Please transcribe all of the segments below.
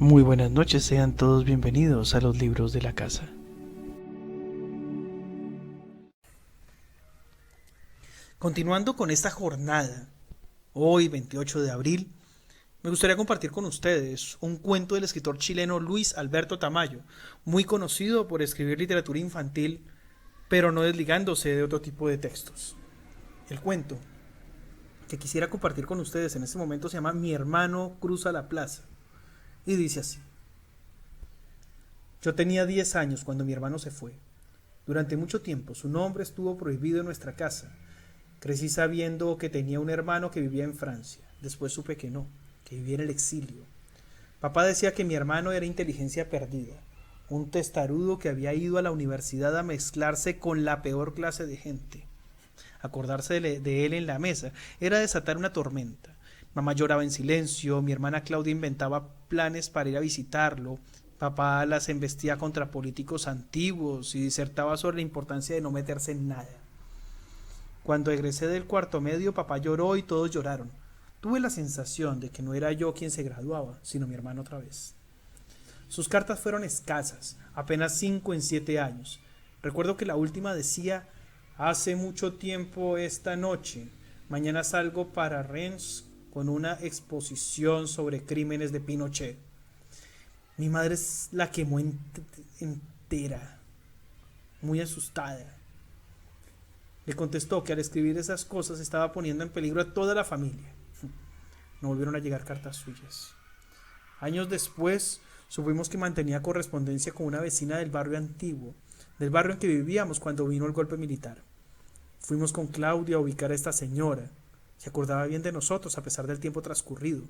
Muy buenas noches, sean todos bienvenidos a los libros de la casa. Continuando con esta jornada, hoy 28 de abril, me gustaría compartir con ustedes un cuento del escritor chileno Luis Alberto Tamayo, muy conocido por escribir literatura infantil, pero no desligándose de otro tipo de textos. El cuento que quisiera compartir con ustedes en este momento se llama Mi hermano cruza la plaza y dice así. Yo tenía 10 años cuando mi hermano se fue. Durante mucho tiempo su nombre estuvo prohibido en nuestra casa. Crecí sabiendo que tenía un hermano que vivía en Francia. Después supe que no, que vivía en el exilio. Papá decía que mi hermano era inteligencia perdida, un testarudo que había ido a la universidad a mezclarse con la peor clase de gente. Acordarse de él en la mesa era desatar una tormenta. Mamá lloraba en silencio, mi hermana Claudia inventaba planes para ir a visitarlo, papá las embestía contra políticos antiguos y disertaba sobre la importancia de no meterse en nada. Cuando egresé del cuarto medio, papá lloró y todos lloraron. Tuve la sensación de que no era yo quien se graduaba, sino mi hermano otra vez. Sus cartas fueron escasas, apenas 5 en 7 años. Recuerdo que la última decía: hace mucho tiempo esta noche, mañana salgo para Rennes con una exposición sobre crímenes de Pinochet. Mi madre la quemó entera, muy asustada. Le contestó que al escribir esas cosas estaba poniendo en peligro a toda la familia. No volvieron a llegar cartas suyas. Años después supimos que mantenía correspondencia con una vecina del barrio antiguo, del barrio en que vivíamos cuando vino el golpe militar. Fuimos con Claudia a ubicar a esta señora. Se acordaba bien de nosotros a pesar del tiempo transcurrido.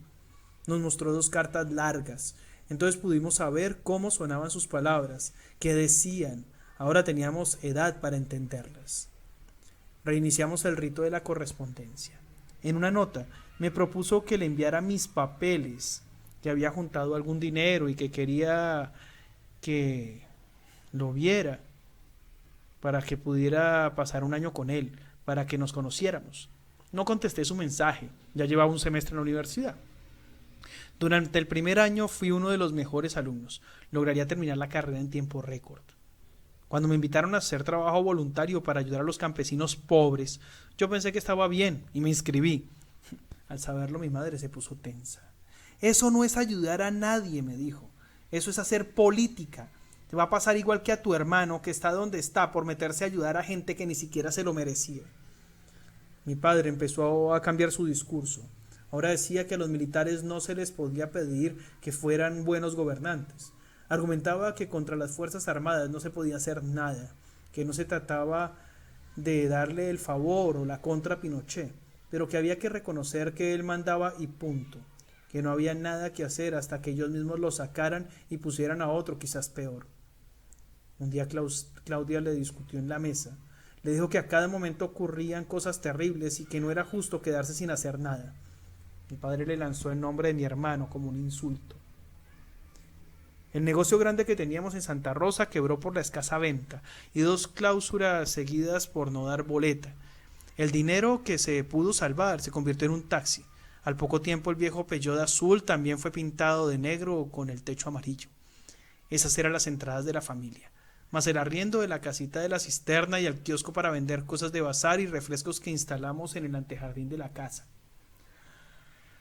Nos mostró 2 cartas largas. Entonces pudimos saber cómo sonaban sus palabras, qué decían. Ahora teníamos edad para entenderlas. Reiniciamos el rito de la correspondencia. En una nota me propuso que le enviara mis papeles, que había juntado algún dinero y que quería que lo viera para que pudiera pasar un año con él, para que nos conociéramos. No contesté su mensaje, ya llevaba un semestre en la universidad. Durante el primer año fui uno de los mejores alumnos. Lograría terminar la carrera en tiempo récord. Cuando me invitaron a hacer trabajo voluntario para ayudar a los campesinos pobres, yo pensé que estaba bien y me inscribí. Al saberlo, mi madre se puso tensa. Eso no es ayudar a nadie, me dijo. Eso es hacer política. Te va a pasar igual que a tu hermano, que está donde está por meterse a ayudar a gente que ni siquiera se lo merecía. Mi padre empezó a cambiar su discurso. Ahora decía que a los militares no se les podía pedir que fueran buenos gobernantes. Argumentaba que contra las Fuerzas Armadas no se podía hacer nada, que no se trataba de darle el favor o la contra a Pinochet, pero que había que reconocer que él mandaba y punto, que no había nada que hacer hasta que ellos mismos lo sacaran y pusieran a otro quizás peor. Un día Claudia le discutió en la mesa. Le dijo que a cada momento ocurrían cosas terribles y que no era justo quedarse sin hacer nada. Mi padre le lanzó el nombre de mi hermano como un insulto. El negocio grande que teníamos en Santa Rosa quebró por la escasa venta y 2 clausuras seguidas por no dar boleta. El dinero que se pudo salvar se convirtió en un taxi. Al poco tiempo el viejo Peugeot azul también fue pintado de negro con el techo amarillo. Esas eran las entradas de la familia, más el arriendo de la casita de la cisterna y el kiosco para vender cosas de bazar y refrescos que instalamos en el antejardín de la casa.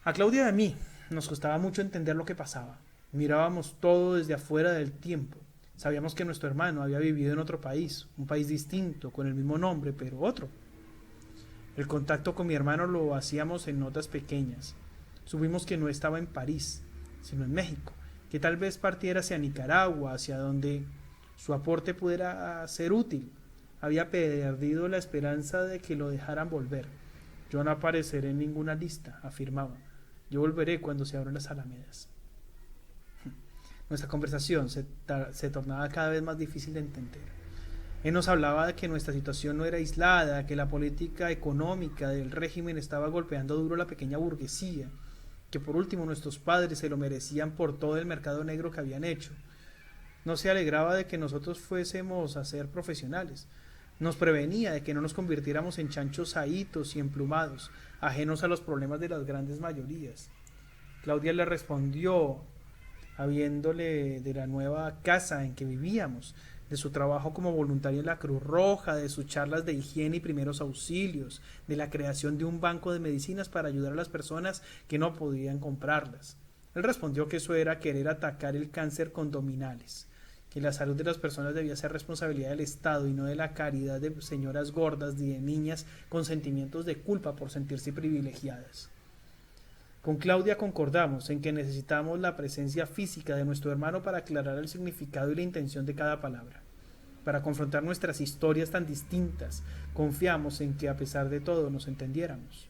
A Claudia y a mí nos costaba mucho entender lo que pasaba. Mirábamos todo desde afuera del tiempo. Sabíamos que nuestro hermano había vivido en otro país, un país distinto, con el mismo nombre, pero otro. El contacto con mi hermano lo hacíamos en notas pequeñas. Supimos que no estaba en París, sino en México, que tal vez partiera hacia Nicaragua, hacia donde su aporte pudiera ser útil. Había perdido la esperanza de que lo dejaran volver. Yo no apareceré en ninguna lista, afirmaba. Yo volveré cuando se abran las alamedas. Nuestra conversación se tornaba cada vez más difícil de entender. Él nos hablaba de que nuestra situación no era aislada, que la política económica del régimen estaba golpeando duro a la pequeña burguesía, que por último nuestros padres se lo merecían por todo el mercado negro que habían hecho. No se alegraba de que nosotros fuésemos a ser profesionales. Nos prevenía de que no nos convirtiéramos en chanchos ahitos y emplumados, ajenos a los problemas de las grandes mayorías. Claudia le respondió habiéndole de la nueva casa en que vivíamos, de su trabajo como voluntario en la Cruz Roja, de sus charlas de higiene y primeros auxilios, de la creación de un banco de medicinas para ayudar a las personas que no podían comprarlas. Él respondió que eso era querer atacar el cáncer con dominales, que la salud de las personas debía ser responsabilidad del Estado y no de la caridad de señoras gordas ni de niñas con sentimientos de culpa por sentirse privilegiadas. Con Claudia concordamos en que necesitamos la presencia física de nuestro hermano para aclarar el significado y la intención de cada palabra. Para confrontar nuestras historias tan distintas, confiamos en que a pesar de todo nos entendiéramos.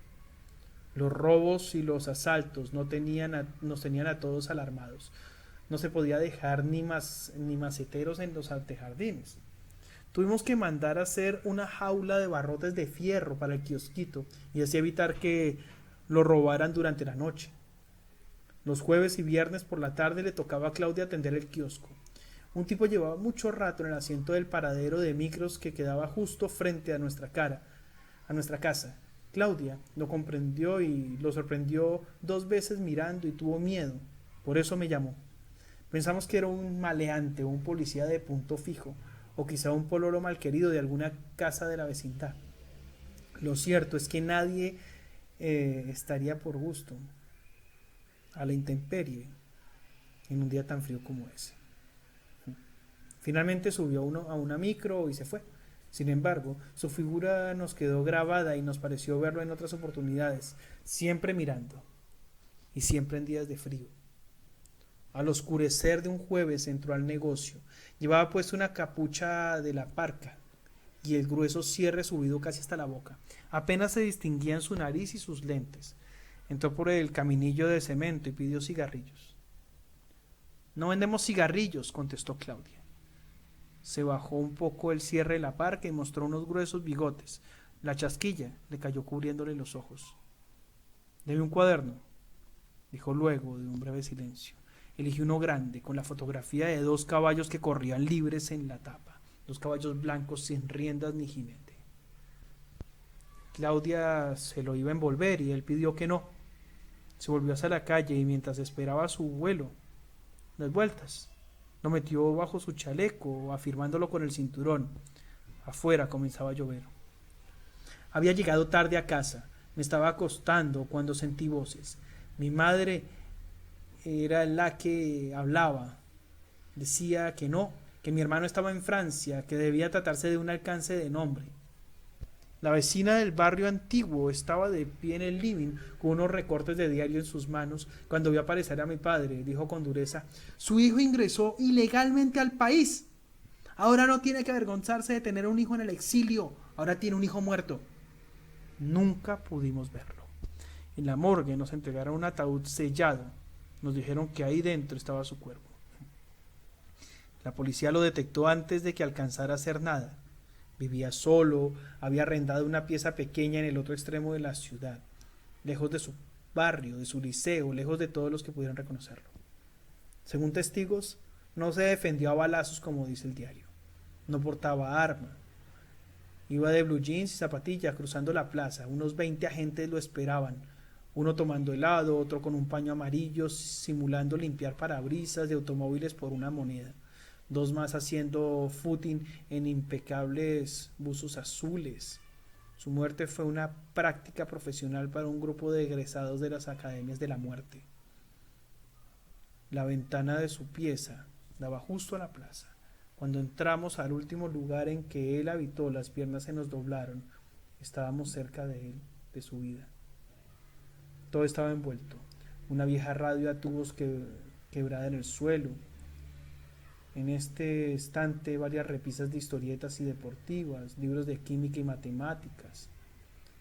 Los robos y los asaltos nos tenían a todos alarmados. No se podía dejar ni maceteros en los antejardines. Tuvimos que mandar a hacer una jaula de barrotes de fierro para el kiosquito y así evitar que lo robaran durante la noche. Los jueves y viernes por la tarde le tocaba a Claudia atender el kiosco. Un tipo llevaba mucho rato en el asiento del paradero de micros que quedaba justo frente a nuestra casa. Claudia lo comprendió y lo sorprendió 2 veces mirando y tuvo miedo. Por eso me llamó. Pensamos que era un maleante o un policía de punto fijo, o quizá un pololo malquerido de alguna casa de la vecindad. Lo cierto es que nadie estaría por gusto a la intemperie en un día tan frío como ese. Finalmente subió a una micro y se fue. Sin embargo, su figura nos quedó grabada y nos pareció verlo en otras oportunidades, siempre mirando y siempre en días de frío. Al oscurecer de un jueves entró al negocio. Llevaba puesto una capucha de la parca y el grueso cierre subido casi hasta la boca. Apenas se distinguían su nariz y sus lentes. Entró por el caminillo de cemento y pidió cigarrillos. No vendemos cigarrillos, contestó Claudia. Se bajó un poco el cierre de la parca y mostró unos gruesos bigotes. La chasquilla le cayó cubriéndole los ojos. Deme un cuaderno, dijo luego de un breve silencio. Eligió uno grande, con la fotografía de 2 caballos que corrían libres en la tapa. 2 caballos blancos sin riendas ni jinete. Claudia se lo iba a envolver y él pidió que no. Se volvió hacia la calle y mientras esperaba a su vuelo, las vueltas, lo metió bajo su chaleco, afirmándolo con el cinturón. Afuera comenzaba a llover. Había llegado tarde a casa. Me estaba acostando cuando sentí voces. Mi madre era la que hablaba. Decía que no, que mi hermano estaba en Francia, que debía tratarse de un alcance de nombre. La vecina del barrio antiguo estaba de pie en el living con unos recortes de diario en sus manos cuando vio aparecer a mi padre. Dijo con dureza: «Su hijo ingresó ilegalmente al país. Ahora no tiene que avergonzarse de tener un hijo en el exilio. Ahora tiene un hijo muerto». Nunca pudimos verlo. En la morgue nos entregaron un ataúd sellado. Nos dijeron que ahí dentro estaba su cuerpo. La policía lo detectó antes de que alcanzara a hacer nada. Vivía solo, había arrendado una pieza pequeña en el otro extremo de la ciudad, lejos de su barrio, de su liceo, lejos de todos los que pudieran reconocerlo. Según testigos, no se defendió a balazos como dice el diario. No portaba arma. Iba de blue jeans y zapatillas cruzando la plaza. Unos 20 agentes lo esperaban, uno tomando helado, otro con un paño amarillo, simulando limpiar parabrisas de automóviles por una moneda. 2 más haciendo footing en impecables buzos azules. Su muerte fue una práctica profesional para un grupo de egresados de las academias de la muerte. La ventana de su pieza daba justo a la plaza. Cuando entramos al último lugar en que él habitó, las piernas se nos doblaron. Estábamos cerca de él, de su vida. Todo estaba envuelto. Una vieja radio a tubos quebrada en el suelo. En este estante varias repisas de historietas y deportivas, libros de química y matemáticas.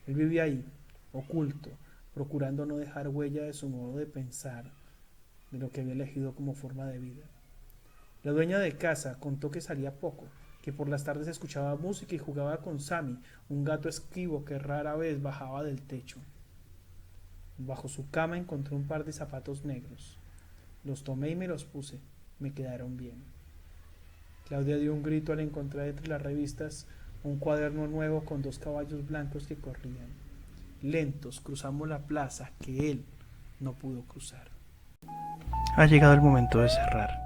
Él vivía ahí, oculto, procurando no dejar huella de su modo de pensar, de lo que había elegido como forma de vida. La dueña de casa contó que salía poco, que por las tardes escuchaba música y jugaba con Sammy, un gato esquivo que rara vez bajaba del techo. Bajo su cama encontré un par de zapatos negros. Los tomé y me los puse. Me quedaron bien. Claudia dio un grito al encontrar entre las revistas un cuaderno nuevo con 2 caballos blancos que corrían. Lentos cruzamos la plaza que él no pudo cruzar. Ha llegado el momento de cerrar.